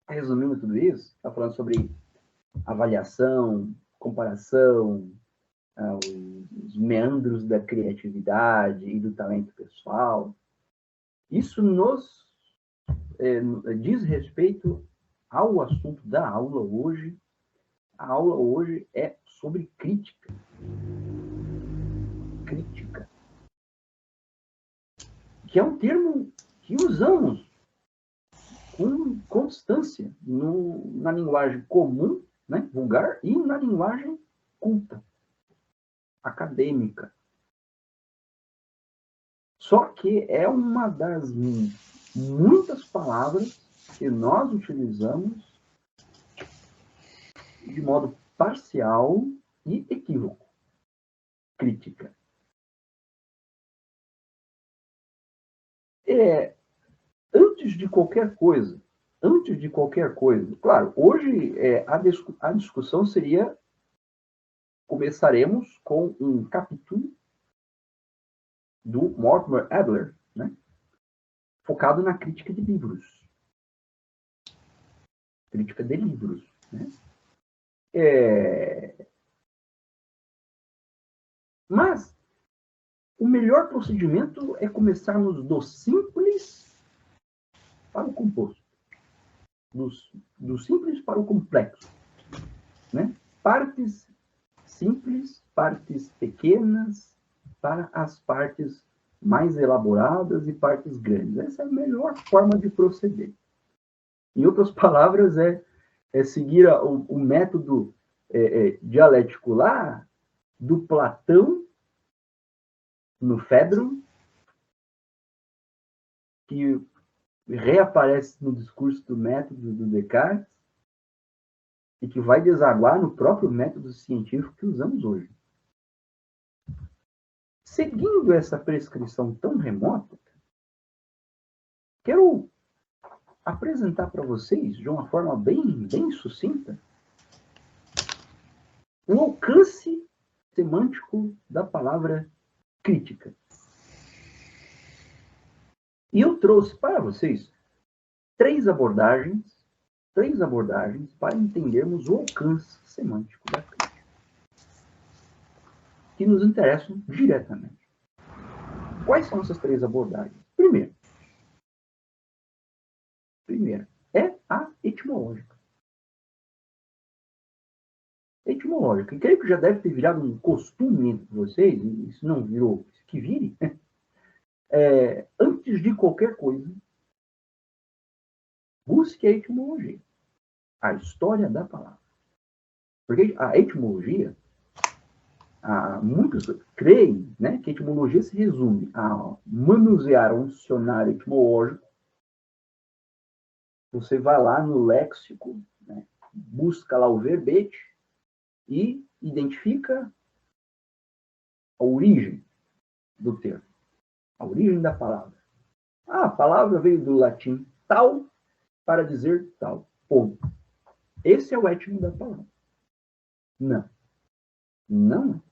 resumindo tudo isso, está falando sobre avaliação, comparação, os meandros da criatividade e do talento pessoal. Isso nos diz respeito ao assunto da aula hoje. A aula hoje é sobre crítica. Crítica. Que é um termo que usamos com constância na linguagem comum, né, vulgar, e na linguagem culta, acadêmica. Só que é uma das muitas palavras que nós utilizamos de modo parcial e equívoco. Crítica. Antes de qualquer coisa, claro, hoje a discussão seria, começaremos com um capítulo do Mortimer Adler, né, focado na crítica de livros. Crítica de livros, né? Mas o melhor procedimento é começarmos do simples para o composto. Do simples para o complexo, né? Partes simples, partes pequenas, para as partes mais elaboradas e partes grandes. Essa é a melhor forma de proceder. Em outras palavras, é seguir o método dialético lá do Platão no Fédron, que reaparece no discurso do método do Descartes e que vai desaguar no próprio método científico que usamos hoje. Seguindo essa prescrição tão remota, quero apresentar para vocês, de uma forma bem sucinta, o alcance semântico da palavra crítica. E eu trouxe para vocês três abordagens para entendermos o alcance semântico da crítica, que nos interessam diretamente. Quais são essas três abordagens? Primeiro é a etimológica. Etimológica. E creio que já deve ter virado um costume entre vocês, e se não virou, que vire. Antes de qualquer coisa, busque a etimologia, a história da palavra. Porque a etimologia, muitos creem, né, que a etimologia se resume a manusear um dicionário etimológico. Você vai lá no léxico, né, busca lá o verbete e identifica a origem do termo, a origem da palavra. A palavra veio do latim tal para dizer tal. Ponto. Esse é o étimo da palavra. Não.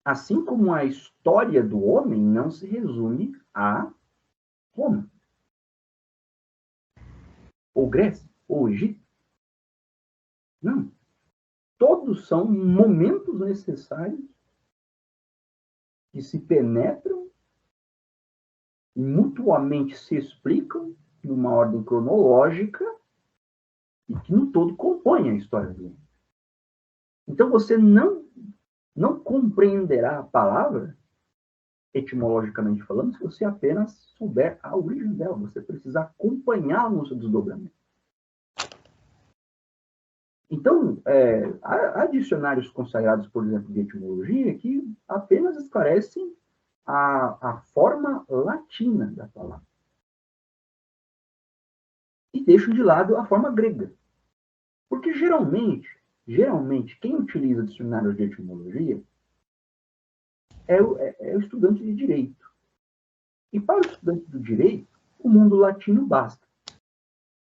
Assim como a história do homem não se resume a Roma, ou Grécia, ou Egito. Não. Todos são momentos necessários que se penetram e mutuamente se explicam numa ordem cronológica e que no todo compõem a história do homem. Então você não compreenderá a palavra, etimologicamente falando, se você apenas souber a origem dela. Você precisa acompanhar no seu desdobramento. Então, há dicionários consagrados, por exemplo, de etimologia, que apenas esclarecem a forma latina da palavra. E deixam de lado a forma grega. Porque, geralmente, quem utiliza dicionários de etimologia é o estudante de direito. E para o estudante do direito, o mundo latino basta.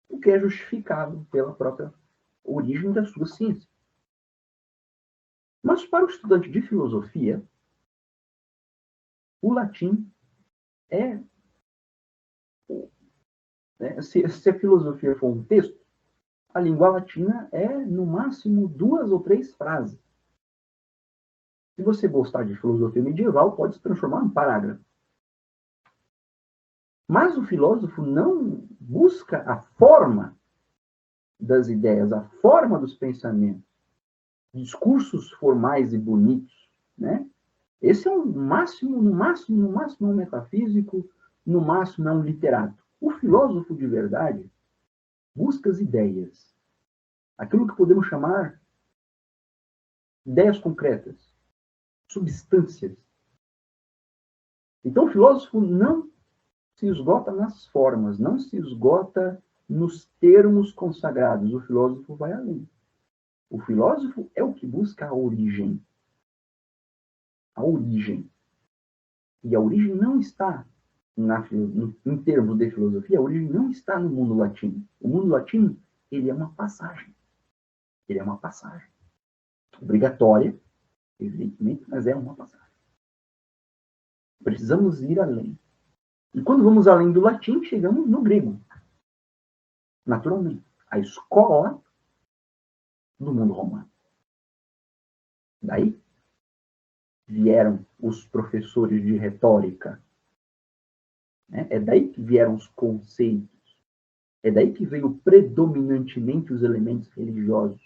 O que é justificado pela própria origem da sua ciência. Mas para o estudante de filosofia, o latim é né? Se a filosofia for um texto, a língua latina é, no máximo, 2 ou 3 frases. Se você gostar de filosofia medieval, pode se transformar em parágrafo. Mas o filósofo não busca a forma das ideias, a forma dos pensamentos, discursos formais e bonitos, né? Esse é um máximo, no máximo um metafísico, no máximo é um literato. O filósofo de verdade busca as ideias, aquilo que podemos chamar ideias concretas, substâncias. Então o filósofo não se esgota nas formas, não se esgota nos termos consagrados. O filósofo vai além. O filósofo é o que busca a origem. A origem. E a origem não está, em termos de filosofia, a origem não está no mundo latino. O mundo latino, ele é uma passagem. Ele é uma passagem. Obrigatória, evidentemente, mas é uma passagem. Precisamos ir além. E quando vamos além do latim, chegamos no grego. Naturalmente. A escola do mundo romano. Daí vieram os professores de retórica. Né? É daí que vieram os conceitos. É daí que veio predominantemente os elementos religiosos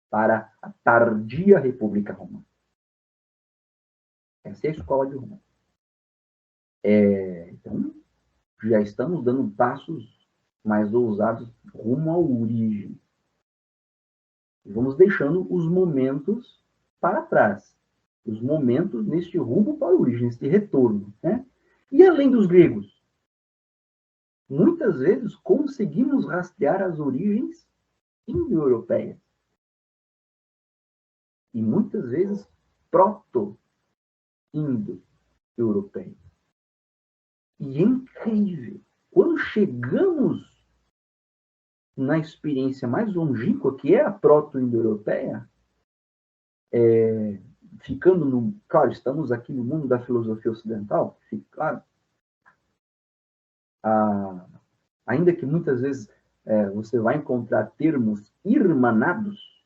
para a tardia República Romana. Essa é a escola de Roma. Então, já estamos dando passos mais ousados rumo à origem. E vamos deixando os momentos para trás. Os momentos neste rumo para a origem, neste retorno. Né? E além dos gregos? Muitas vezes conseguimos rastrear as origens indo-europeias. E muitas vezes proto-indo-europeias. E é incrível. Quando chegamos na experiência mais longínqua, que é a proto-indo-europeia, ficando no... Claro, estamos aqui no mundo da filosofia ocidental, fica claro. Ainda que muitas vezes você vai encontrar termos irmanados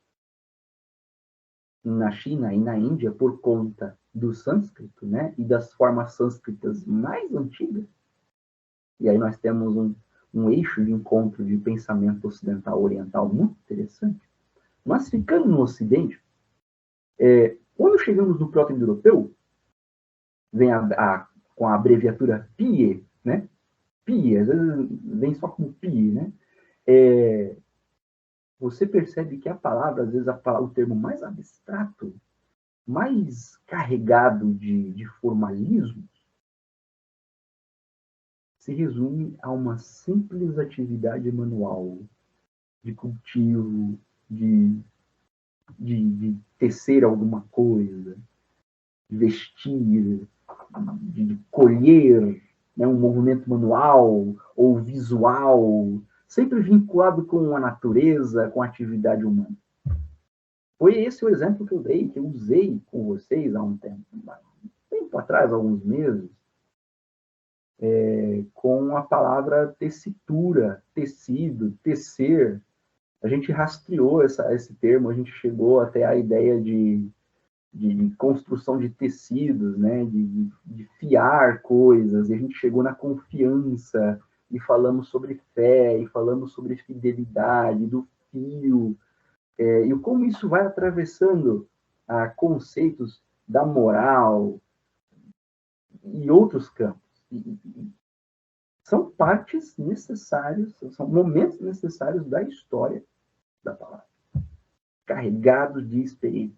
na China e na Índia por conta do sânscrito, né? E das formas sânscritas mais antigas. E aí nós temos um eixo de encontro de pensamento ocidental-oriental muito interessante. Mas ficando no Ocidente, quando chegamos no proto-indo-europeu, vem com a abreviatura PIE, né? PIE, às vezes vem só como PIE, né? Você percebe que a palavra, às vezes, o termo mais abstrato, mais carregado de formalismo, se resume a uma simples atividade manual de cultivo, de tecer alguma coisa, de vestir, de colher, né, um movimento manual ou visual, sempre vinculado com a natureza, com a atividade humana. Foi esse o exemplo que eu dei, que eu usei com vocês há um tempo atrás, alguns meses, com a palavra tessitura, tecido, tecer. A gente rastreou esse termo, a gente chegou até a ideia de construção de tecidos, né? de fiar coisas, e a gente chegou na confiança, e falamos sobre fé, e falamos sobre fidelidade, do fio, e como isso vai atravessando conceitos da moral e outros campos. São partes necessárias, são momentos necessários da história da palavra, carregados de experiência.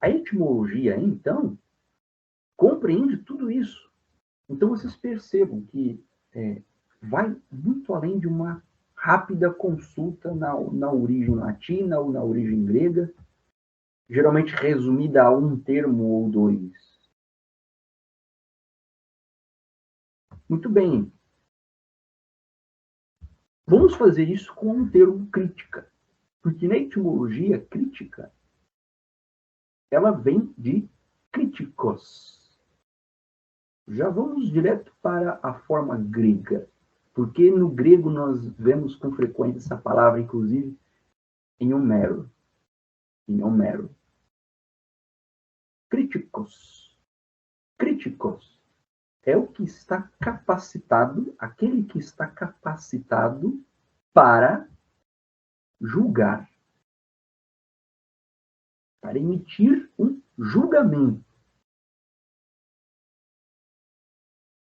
A etimologia, então, compreende tudo isso. Então, vocês percebam que vai muito além de uma rápida consulta na origem latina ou na origem grega, geralmente resumida a um termo ou dois. Muito bem. Vamos fazer isso com um termo crítica, porque na etimologia crítica, ela vem de críticos. Já vamos direto para a forma grega, porque no grego nós vemos com frequência essa palavra, inclusive, em Homero. Em Homero. Críticos. Críticos é o que está capacitado, aquele que está capacitado para julgar, para emitir um julgamento.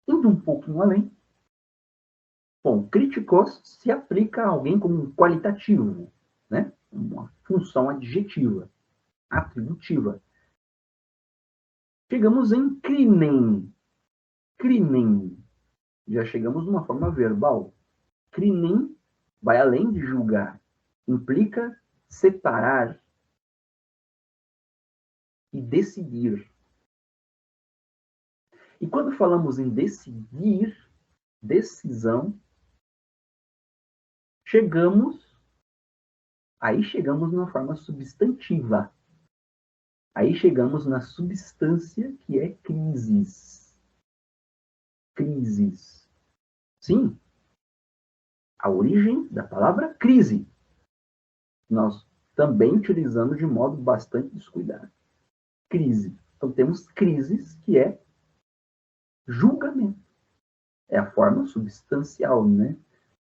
Indo um pouquinho além, bom, críticos se aplica a alguém como um qualitativo, né? Uma função adjetiva, atributiva. Chegamos em crimen. Crimen. Já chegamos numa forma verbal. Crimen vai além de julgar. Implica separar e decidir. E quando falamos em decidir, decisão, chegamos numa forma substantiva. Aí chegamos na substância que é crises. Crises. Sim, a origem da palavra crise. Nós também utilizamos de modo bastante descuidado. Crise. Então temos crises, que é julgamento. É a forma substancial, né?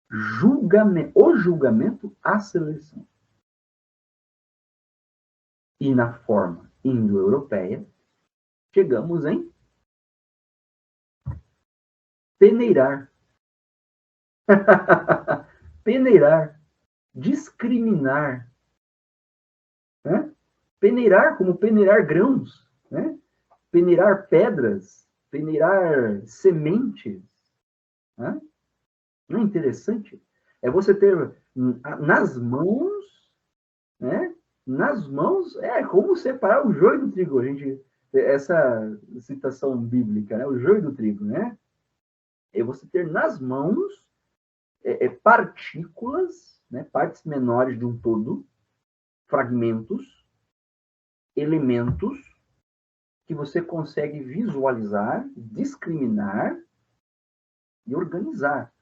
Julgamento. O julgamento, a seleção. E na forma indo-europeia, chegamos em peneirar. Peneirar. Discriminar. Né? Peneirar como peneirar grãos. Né? Peneirar pedras. Peneirar sementes. Né? Não é interessante? É você ter nas mãos, né? Nas mãos, é como separar o joio do trigo. Essa citação bíblica, né? O joio do trigo, né? É você ter nas mãos partículas, né? Partes menores de um todo, fragmentos, elementos que você consegue visualizar, discriminar e organizar.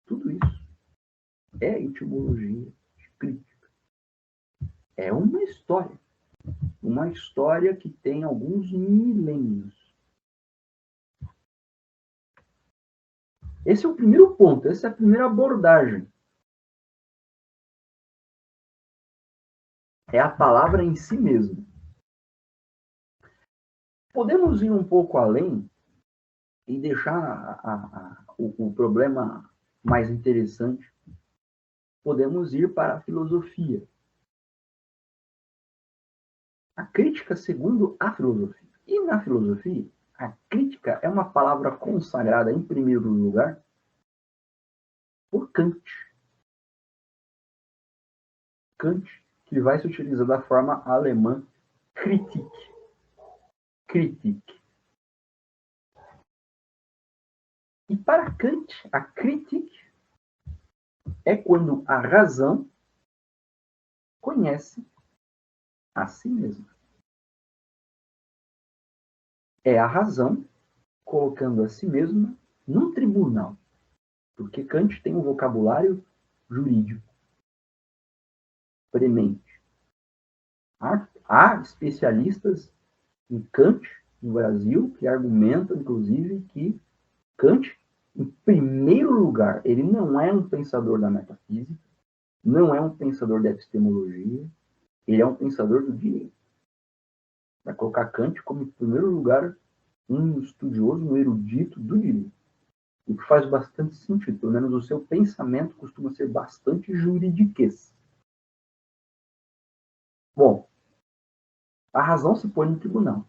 Tudo isso é etimologia crítica. É uma história que tem alguns milênios. Esse é o primeiro ponto, essa é a primeira abordagem. É a palavra em si mesma. Podemos ir um pouco além e deixar o problema mais interessante. Podemos ir para a filosofia. A crítica segundo a filosofia. E na filosofia, a crítica é uma palavra consagrada, em primeiro lugar, por Kant. Kant, que vai se utilizar da forma alemã Kritik. Kritik. E para Kant, a Kritik é quando a razão conhece a si mesma. É a razão colocando a si mesma num tribunal. Porque Kant tem um vocabulário jurídico premente. Há especialistas em Kant, no Brasil, que argumentam, inclusive, que Kant, em primeiro lugar, ele não é um pensador da metafísica, não é um pensador da epistemologia, ele é um pensador do direito. Vai colocar Kant como, em primeiro lugar, um estudioso, um erudito do direito. O que faz bastante sentido, pelo menos o seu pensamento costuma ser bastante juridiquês. Bom, a razão se põe no tribunal.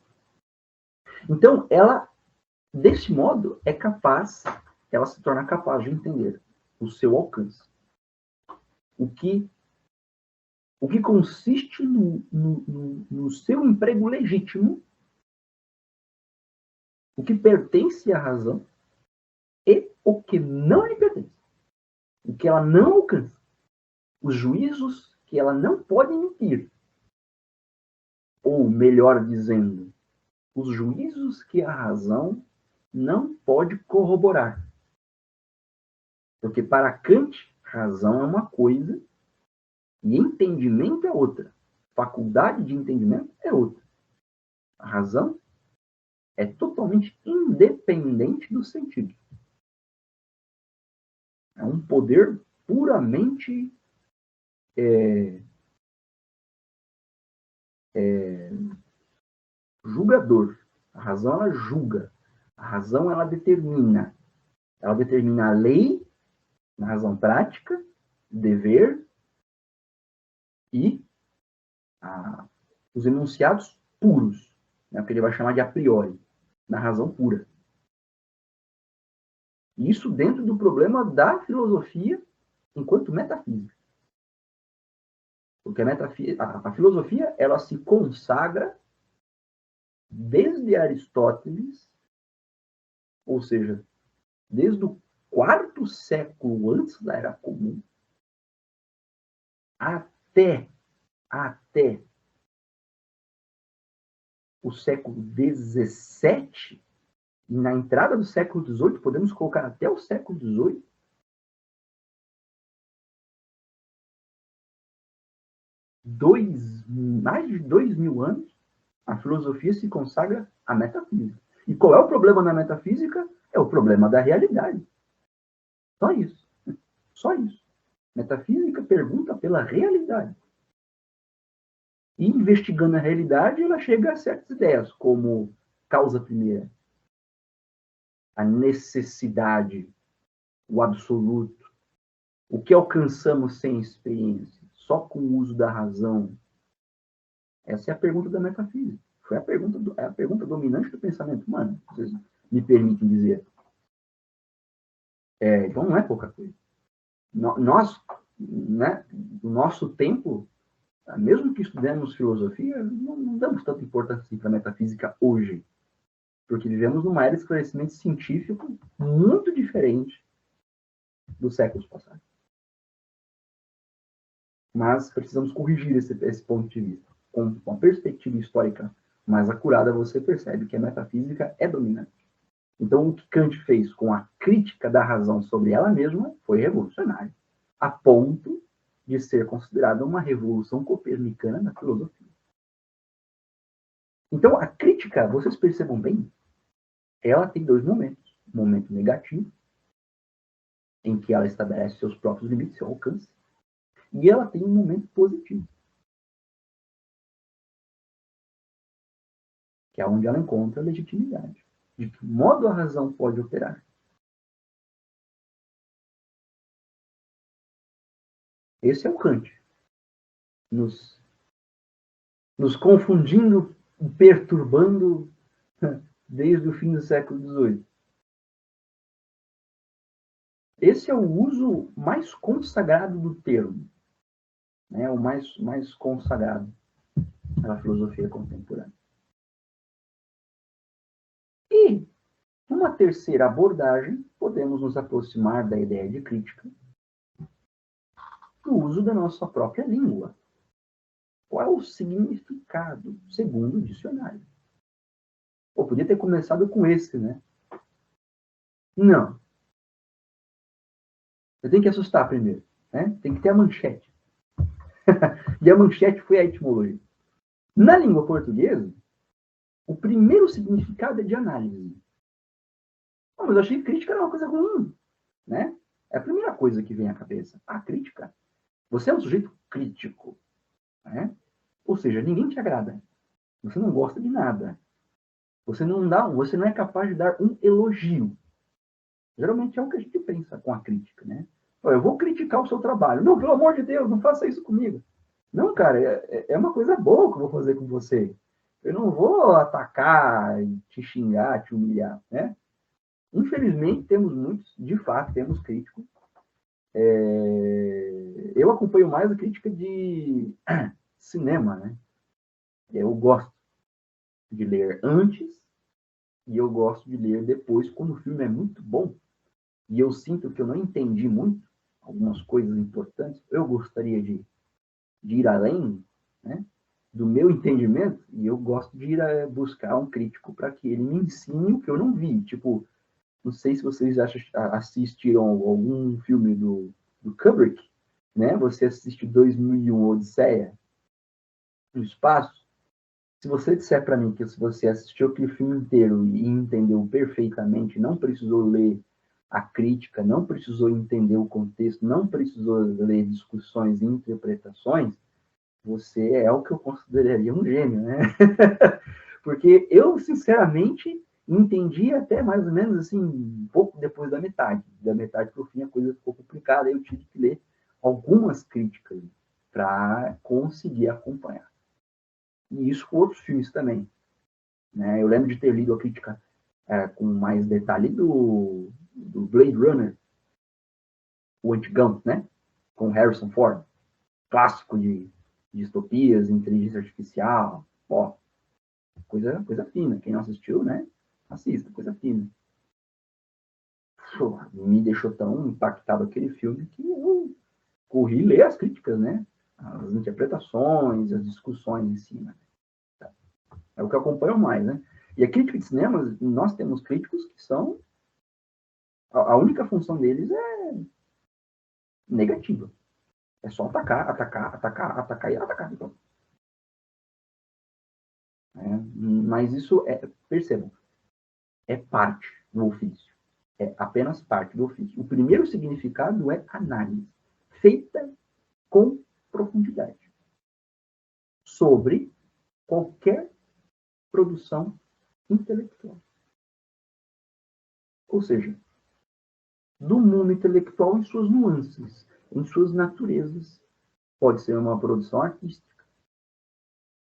Então, ela, desse modo, ela se torna capaz de entender o seu alcance. O que consiste no seu emprego legítimo, o que pertence à razão e o que não lhe pertence. O que ela não alcança. Os juízos que ela não pode emitir. Ou, melhor dizendo, os juízos que a razão não pode corroborar. Porque para Kant, razão é uma coisa e entendimento é outra. Faculdade de entendimento é outra. A razão é totalmente independente do sentido. É um poder puramente julgador. A razão, ela julga. A razão, ela determina. Ela determina a lei, na razão prática, dever e os enunciados puros, né, o que ele vai chamar de a priori, na razão pura. Isso dentro do problema da filosofia enquanto metafísica. Porque a filosofia, ela se consagra desde Aristóteles, ou seja, desde o quarto século antes da Era Comum, até o século XVII, e na entrada do século XVIII, podemos colocar até o século XVIII, mais de 2000 anos, a filosofia se consagra à metafísica. E qual é o problema na metafísica? É o problema da realidade. Só isso. Só isso. Metafísica pergunta pela realidade. E investigando a realidade, ela chega a certas ideias, como causa primeira, a necessidade, o absoluto, o que alcançamos sem experiência, só com o uso da razão. Essa é a pergunta da metafísica. Foi a pergunta dominante do pensamento humano, vocês me permitem dizer. Então não é pouca coisa. Nós, né, no nosso tempo, mesmo que estudemos filosofia, não damos tanta importância assim para a metafísica hoje. Porque vivemos numa era de esclarecimento científico muito diferente dos séculos passados. Mas precisamos corrigir esse ponto de vista. Com uma perspectiva histórica mais acurada, você percebe que a metafísica é dominante. Então, o que Kant fez com a crítica da razão sobre ela mesma foi revolucionário, a ponto de ser considerada uma revolução copernicana na filosofia. Então, a crítica, vocês percebam bem, ela tem dois momentos. Um momento negativo, em que ela estabelece seus próprios limites, seu alcance, e ela tem um momento positivo, que é onde ela encontra a legitimidade. De que modo a razão pode operar? Esse é o Kant, nos confundindo, perturbando desde o fim do século XVIII. Esse é o uso mais consagrado do termo, né? O mais consagrado da filosofia contemporânea. E, numa terceira abordagem, podemos nos aproximar da ideia de crítica no uso da nossa própria língua. Qual é o significado, segundo o dicionário? Pô, podia ter começado com esse, né? Não. Eu tenho que assustar primeiro, né? Tem que ter a manchete. E a manchete foi a etimologia. Na língua portuguesa, o primeiro significado é de análise. Oh, mas eu achei que crítica era uma coisa ruim, né? É a primeira coisa que vem à cabeça. A crítica. Você é um sujeito crítico, né? Ou seja, ninguém te agrada. Você não gosta de nada. Você não é capaz de dar um elogio. Geralmente é o que a gente pensa com a crítica, né? Eu vou criticar o seu trabalho. Não, pelo amor de Deus, não faça isso comigo. Não, cara, é uma coisa boa que eu vou fazer com você. Eu não vou atacar, te xingar, te humilhar, né? Infelizmente, temos muitos, de fato, temos críticos. Eu acompanho mais a crítica de cinema, né? Eu gosto de ler antes e eu gosto de ler depois, quando o filme é muito bom e eu sinto que eu não entendi muito algumas coisas importantes, eu gostaria de ir além, né? do meu entendimento, e eu gosto de ir buscar um crítico para que ele me ensine o que eu não vi. Tipo, não sei se vocês assistiram algum filme do Kubrick, né? Você assiste 2001 Odisseia no espaço. Se você disser para mim que se você assistiu aquele filme inteiro e entendeu perfeitamente, não precisou ler a crítica, não precisou entender o contexto, não precisou ler discussões e interpretações, você é o que eu consideraria um gênio, né? Porque eu, sinceramente, entendi até mais ou menos assim, um pouco depois da metade. Da metade para o fim a coisa ficou complicada, eu tive que ler algumas críticas para conseguir acompanhar. E isso com outros filmes também. Né? Eu lembro de ter lido a crítica com mais detalhe do Blade Runner, o antigão, né? Com Harrison Ford, clássico de distopias, inteligência artificial, ó, coisa fina. Quem não assistiu, né? Assista, coisa fina. Me deixou tão impactado aquele filme que eu corri ler as críticas, né? As interpretações, as discussões em cima. É o que eu acompanho mais, né? E a crítica de cinema, nós temos críticos que são... A única função deles é negativa. É só atacar, atacar, atacar, atacar e atacar. Então. Mas isso percebam, é parte do ofício. É apenas parte do ofício. O primeiro significado é análise, feita com profundidade, sobre qualquer produção intelectual. Ou seja, do mundo intelectual em suas nuances, em suas naturezas. Pode ser uma produção artística.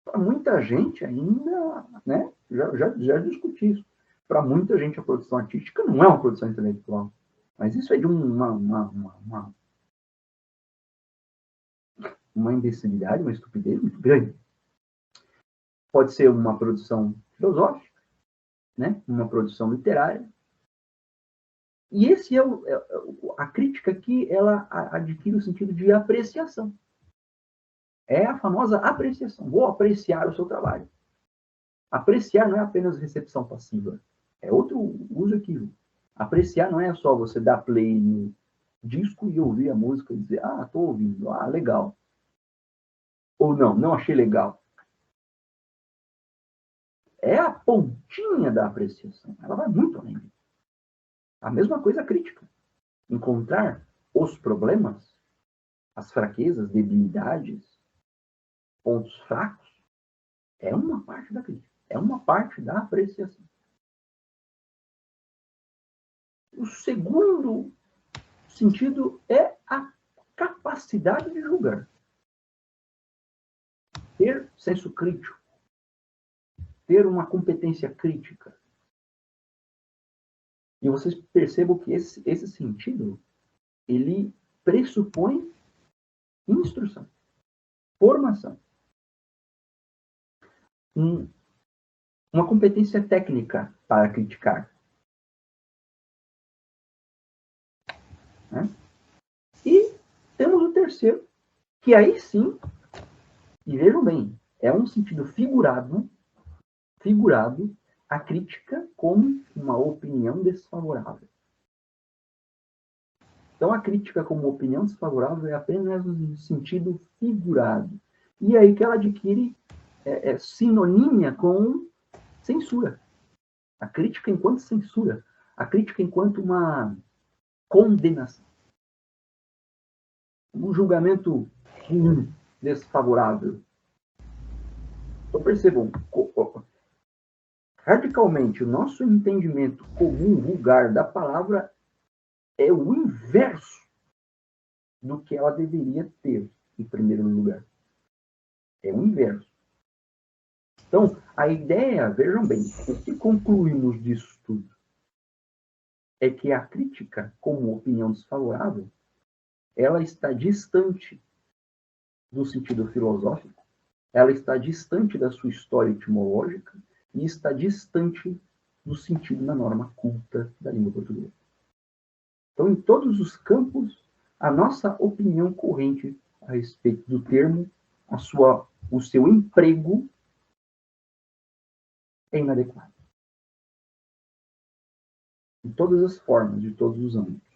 Para muita gente ainda, né, já discuti isso. Para muita gente a produção artística não é uma produção intelectual. Mas isso é de uma imbecilidade, uma estupidez muito grande. Pode ser uma produção filosófica, né, uma produção literária. E esse a crítica aqui, ela adquire o sentido de apreciação. É a famosa apreciação. Vou apreciar o seu trabalho. Apreciar não é apenas recepção passiva. É outro uso equívoco. Apreciar não é só você dar play no disco e ouvir a música e dizer, ah, estou ouvindo, ah, legal. Ou não, não achei legal. É a pontinha da apreciação. Ela vai muito além. A mesma coisa a crítica. Encontrar os problemas, as fraquezas, debilidades, pontos fracos, é uma parte da crítica. É uma parte da apreciação. O segundo sentido é a capacidade de julgar. Ter senso crítico. Ter uma competência crítica. E vocês percebam que esse sentido, ele pressupõe instrução, formação. Uma competência técnica para criticar. Né? E temos o terceiro, que aí sim, e vejam bem, é um sentido figurado, a crítica como uma opinião desfavorável. Então, a crítica como opinião desfavorável é apenas um sentido figurado. E é aí que ela adquire sinonímia com censura. A crítica enquanto censura. A crítica enquanto uma condenação. Um julgamento ruim, desfavorável. Então, percebam, radicalmente, o nosso entendimento comum, vulgar da palavra é o inverso do que ela deveria ter, em primeiro lugar. É o inverso. Então, a ideia, vejam bem, o que concluímos disso tudo é que a crítica, como opinião desfavorável, ela está distante do sentido filosófico, ela está distante da sua história etimológica e está distante do sentido da norma culta da língua portuguesa. Então, em todos os campos, a nossa opinião corrente a respeito do termo, a sua o seu emprego é inadequado. De todas as formas, de todos os âmbitos.